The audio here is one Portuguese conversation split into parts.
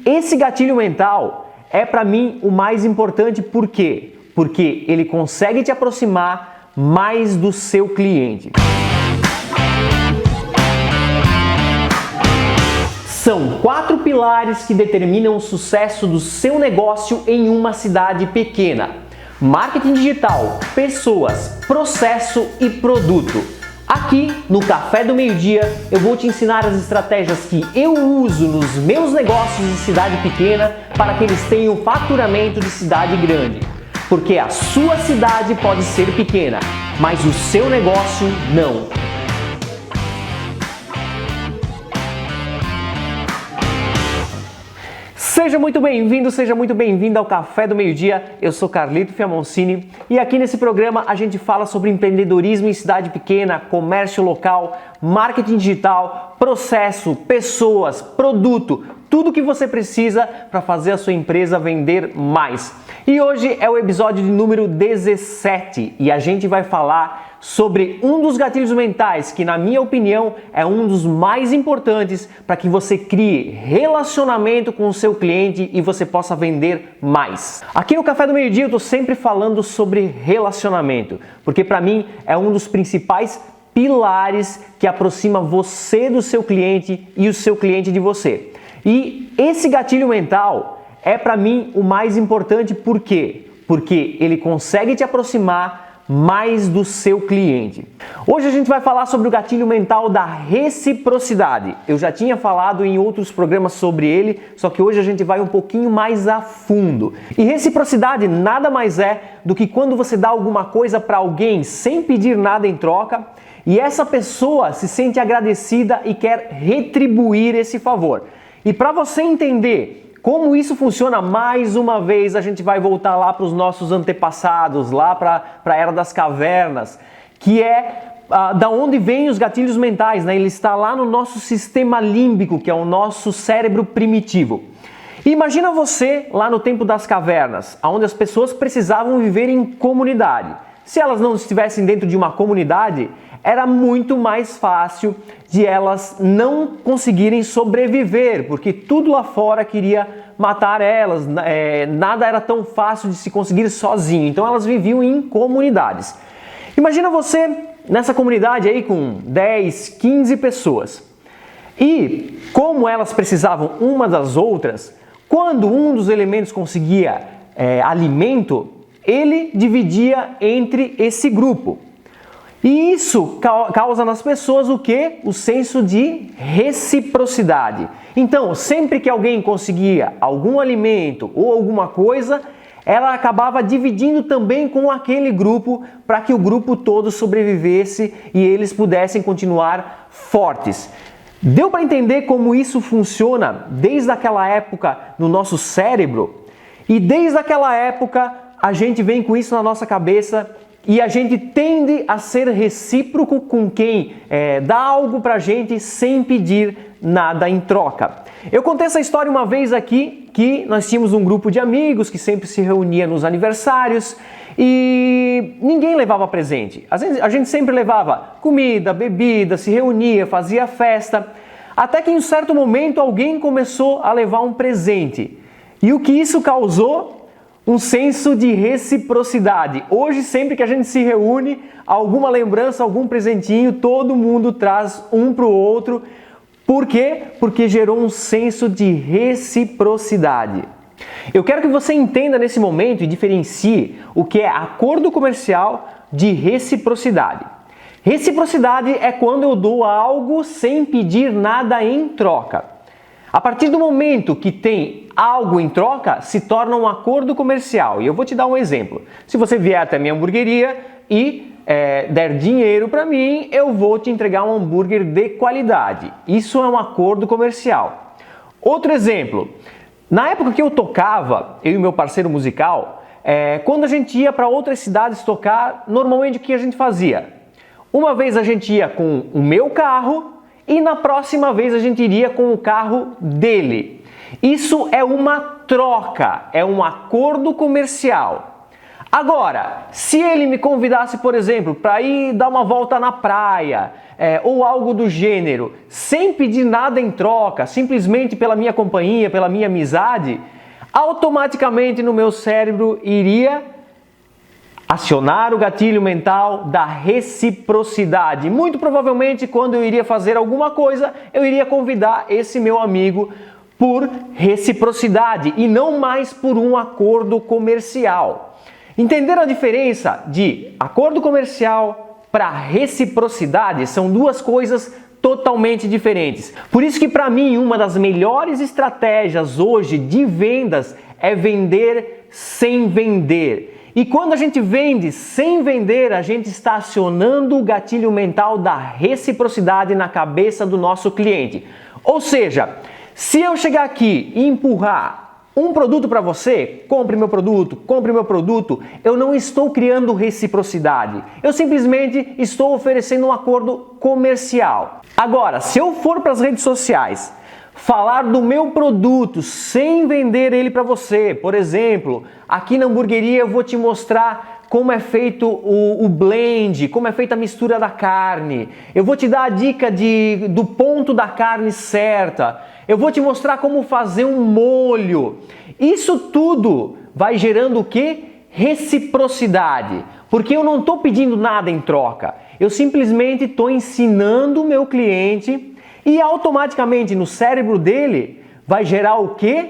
Esse gatilho mental é para mim o mais importante, por quê? Porque ele consegue te aproximar mais do seu cliente. São 4 pilares que determinam o sucesso do seu negócio em uma cidade pequena: marketing digital, pessoas, processo e produto. Aqui no Café do Meio-Dia eu vou te ensinar as estratégias que eu uso nos meus negócios de cidade pequena para que eles tenham faturamento de cidade grande. Porque a sua cidade pode ser pequena, mas o seu negócio não. Seja muito bem-vindo, seja muito bem-vinda ao Café do Meio-Dia. Eu sou Carlito Fiamoncini e aqui nesse programa a gente fala sobre empreendedorismo em cidade pequena, comércio local, marketing digital, processo, pessoas, produto, tudo que você precisa para fazer a sua empresa vender mais. E hoje é o episódio de número 17 e a gente vai falar sobre um dos gatilhos mentais que, na minha opinião, é um dos mais importantes para que você crie relacionamento com o seu cliente e você possa vender mais. Aqui no Café do Meio-Dia eu estou sempre falando sobre relacionamento, porque para mim é um dos principais pilares que aproxima você do seu cliente e o seu cliente de você. E esse gatilho mental é para mim o mais importante, por quê? Porque ele consegue te aproximar mais do seu cliente. Hoje a gente vai falar sobre o gatilho mental da reciprocidade. Eu já tinha falado em outros programas sobre ele, só que hoje a gente vai um pouquinho mais a fundo. E reciprocidade nada mais é do que quando você dá alguma coisa para alguém sem pedir nada em troca e essa pessoa se sente agradecida e quer retribuir esse favor. E para você entender como isso funciona, mais uma vez a gente vai voltar lá para os nossos antepassados, lá para a Era das Cavernas, que é da onde vêm os gatilhos mentais, né? Ele está lá no nosso sistema límbico, que é o nosso cérebro primitivo. E imagina você lá no tempo das cavernas, onde as pessoas precisavam viver em comunidade. Se elas não estivessem dentro de uma comunidade, era muito mais fácil de elas não conseguirem sobreviver, porque tudo lá fora queria matar elas, nada era tão fácil de se conseguir sozinho, então elas viviam em comunidades. Imagina você nessa comunidade aí com 10, 15 pessoas, e como elas precisavam uma das outras, quando um dos elementos conseguia alimento, ele dividia entre esse grupo. E isso causa nas pessoas o quê? O senso de reciprocidade. Então, sempre que alguém conseguia algum alimento ou alguma coisa, ela acabava dividindo também com aquele grupo para que o grupo todo sobrevivesse e eles pudessem continuar fortes. Deu para entender como isso funciona desde aquela época no nosso cérebro? E desde aquela época a gente vem com isso na nossa cabeça e a gente tende a ser recíproco com quem dá algo pra gente sem pedir nada em troca. Eu contei essa história uma vez aqui, que nós tínhamos um grupo de amigos que sempre se reunia nos aniversários e ninguém levava presente. A gente sempre levava comida, bebida, se reunia, fazia festa, até que em um certo momento alguém começou a levar um presente. E o que isso causou? Um senso de reciprocidade. Hoje, sempre que a gente se reúne, alguma lembrança, algum presentinho, todo mundo traz um para o outro. Por quê? Porque gerou um senso de reciprocidade. Eu quero que você entenda nesse momento e diferencie o que é acordo comercial de reciprocidade. Reciprocidade é quando eu dou algo sem pedir nada em troca. A partir do momento que tem algo em troca, se torna um acordo comercial. E eu vou te dar um exemplo. Se você vier até a minha hamburgueria e der dinheiro para mim, eu vou te entregar um hambúrguer de qualidade. Isso é um acordo comercial. Outro exemplo. Na época que eu tocava, eu e meu parceiro musical, quando a gente ia para outras cidades tocar, normalmente o que a gente fazia? Uma vez a gente ia com o meu carro e na próxima vez a gente iria com o carro dele. Isso é uma troca, é um acordo comercial. Agora, se ele me convidasse, por exemplo, para ir dar uma volta na praia, ou algo do gênero, sem pedir nada em troca, simplesmente pela minha companhia, pela minha amizade, automaticamente no meu cérebro iria acionar o gatilho mental da reciprocidade. Muito provavelmente, quando eu iria fazer alguma coisa, eu iria convidar esse meu amigo por reciprocidade e não mais por um acordo comercial. Entenderam a diferença de acordo comercial para reciprocidade? São duas coisas totalmente diferentes. Por isso que para mim uma das melhores estratégias hoje de vendas é vender sem vender. E quando a gente vende sem vender, a gente está acionando o gatilho mental da reciprocidade na cabeça do nosso cliente. Ou seja, se eu chegar aqui e empurrar um produto para você, compre meu produto, eu não estou criando reciprocidade. Eu simplesmente estou oferecendo um acordo comercial. Agora, se eu for para as redes sociais, falar do meu produto sem vender ele para você, por exemplo, aqui na hamburgueria eu vou te mostrar como é feito o blend, como é feita a mistura da carne. Eu vou te dar a dica do ponto da carne certa. Eu vou te mostrar como fazer um molho. Isso tudo vai gerando o quê? Reciprocidade. Porque eu não estou pedindo nada em troca. Eu simplesmente estou ensinando o meu cliente e automaticamente no cérebro dele vai gerar o quê?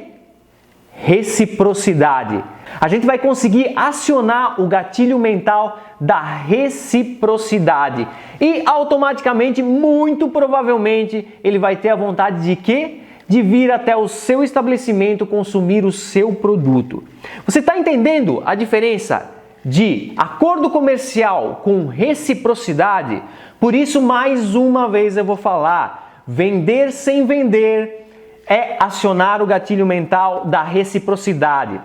Reciprocidade. A gente vai conseguir acionar o gatilho mental da reciprocidade e automaticamente, muito provavelmente, ele vai ter a vontade de quê? De vir até o seu estabelecimento consumir o seu produto. Você está entendendo a diferença de acordo comercial com reciprocidade? Por isso, mais uma vez eu vou falar, vender sem vender é acionar o gatilho mental da reciprocidade.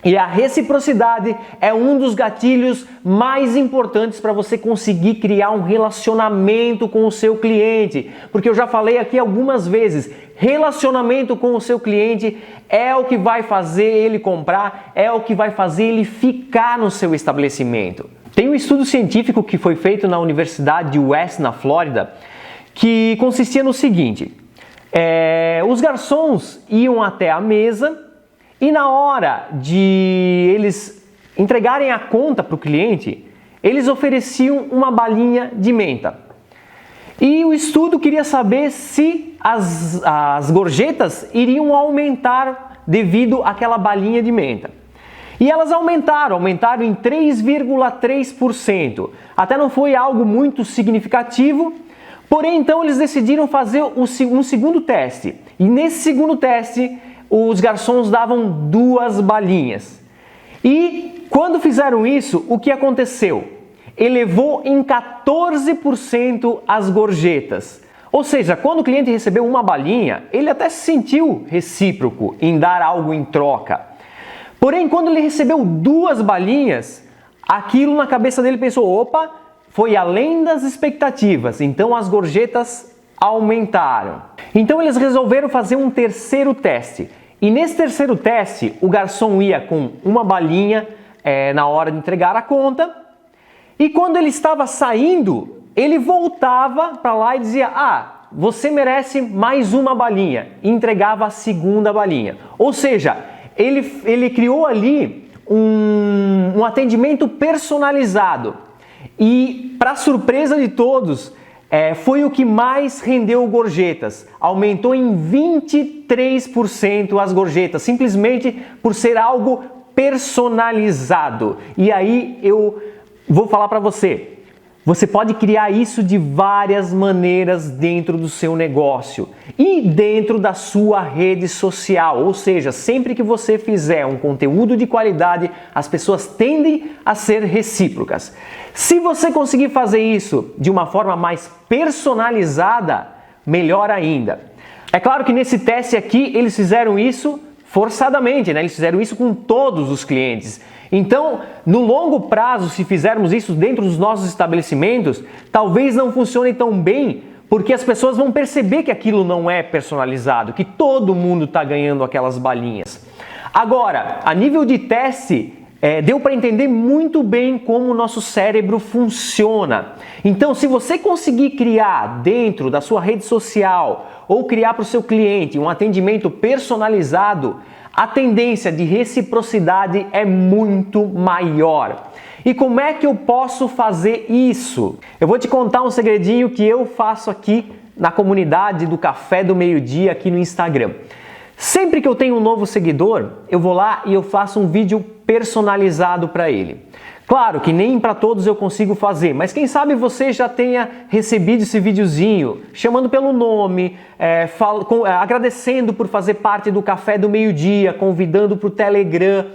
E a reciprocidade é um dos gatilhos mais importantes para você conseguir criar um relacionamento com o seu cliente. Porque eu já falei aqui algumas vezes, relacionamento com o seu cliente é o que vai fazer ele comprar, é o que vai fazer ele ficar no seu estabelecimento. Tem um estudo científico que foi feito na Universidade de West, na Flórida, que consistia no seguinte, os garçons iam até a mesa e na hora de eles entregarem a conta para o cliente, eles ofereciam uma balinha de menta. E o estudo queria saber se as gorjetas iriam aumentar devido àquela balinha de menta. E elas aumentaram em 3,3%. Até não foi algo muito significativo. Porém, então, eles decidiram fazer um segundo teste. E nesse segundo teste, os garçons davam 2 balinhas. E quando fizeram isso, o que aconteceu? Elevou em 14% as gorjetas. Ou seja, quando o cliente recebeu uma balinha, ele até se sentiu recíproco em dar algo em troca. Porém, quando ele recebeu 2 balinhas, aquilo na cabeça dele pensou, opa, foi além das expectativas, então as gorjetas aumentaram. Então eles resolveram fazer um terceiro teste. E nesse terceiro teste, o garçom ia com uma balinha na hora de entregar a conta. E quando ele estava saindo, ele voltava para lá e dizia, você merece mais uma balinha. E entregava a segunda balinha. Ou seja, ele criou ali um atendimento personalizado. E, para surpresa de todos, foi o que mais rendeu gorjetas. Aumentou em 23% as gorjetas, simplesmente por ser algo personalizado. E aí eu vou falar para você. Você pode criar isso de várias maneiras dentro do seu negócio e dentro da sua rede social. Ou seja, sempre que você fizer um conteúdo de qualidade, as pessoas tendem a ser recíprocas. Se você conseguir fazer isso de uma forma mais personalizada, melhor ainda. É claro que nesse teste aqui eles fizeram isso forçadamente, né? Eles fizeram isso com todos os clientes. Então, no longo prazo, se fizermos isso dentro dos nossos estabelecimentos, talvez não funcione tão bem, porque as pessoas vão perceber que aquilo não é personalizado, que todo mundo está ganhando aquelas balinhas. Agora, a nível de teste, deu para entender muito bem como o nosso cérebro funciona. Então, se você conseguir criar dentro da sua rede social ou criar para o seu cliente um atendimento personalizado, a tendência de reciprocidade é muito maior. E como é que eu posso fazer isso? Eu vou te contar um segredinho que eu faço aqui na comunidade do Café do Meio-Dia aqui no Instagram. Sempre que eu tenho um novo seguidor, eu vou lá e eu faço um vídeo personalizado para ele. Claro que nem para todos eu consigo fazer, mas quem sabe você já tenha recebido esse videozinho, chamando pelo nome, agradecendo por fazer parte do Café do Meio-Dia, convidando para o Telegram.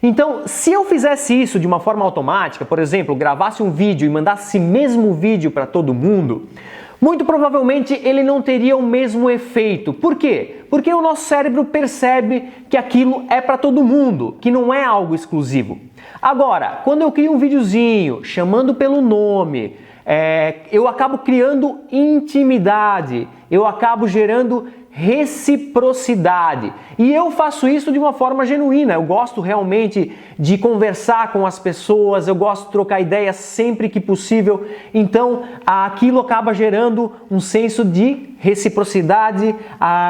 Então, se eu fizesse isso de uma forma automática, por exemplo, gravasse um vídeo e mandasse esse mesmo vídeo para todo mundo, muito provavelmente ele não teria o mesmo efeito. Por quê? Porque o nosso cérebro percebe que aquilo é para todo mundo, que não é algo exclusivo. Agora, quando eu crio um videozinho chamando pelo nome, eu acabo criando intimidade, eu acabo gerando reciprocidade. E eu faço isso de uma forma genuína. Eu gosto realmente de conversar com as pessoas, eu gosto de trocar ideias sempre que possível. Então, aquilo acaba gerando um senso de reciprocidade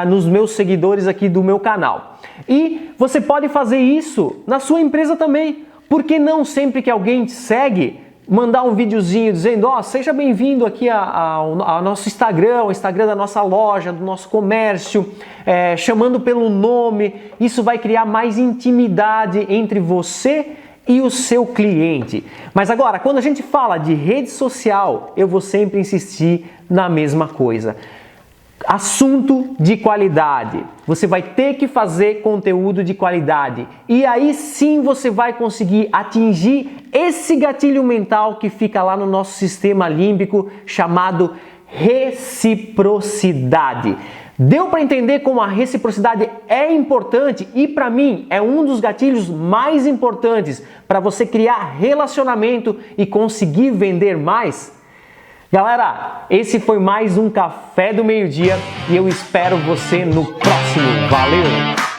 nos meus seguidores aqui do meu canal. E você pode fazer isso na sua empresa também. Por que não sempre que alguém te segue, mandar um videozinho dizendo, seja bem-vindo aqui ao nosso Instagram, o Instagram da nossa loja, do nosso comércio, chamando pelo nome. Isso vai criar mais intimidade entre você e o seu cliente. Mas agora, quando a gente fala de rede social, eu vou sempre insistir na mesma coisa. Assunto de qualidade. Você vai ter que fazer conteúdo de qualidade. E aí sim você vai conseguir atingir esse gatilho mental que fica lá no nosso sistema límbico chamado reciprocidade. Deu para entender como a reciprocidade é importante e para mim é um dos gatilhos mais importantes para você criar relacionamento e conseguir vender mais? Galera, esse foi mais um Café do Meio-Dia e eu espero você no próximo. Valeu!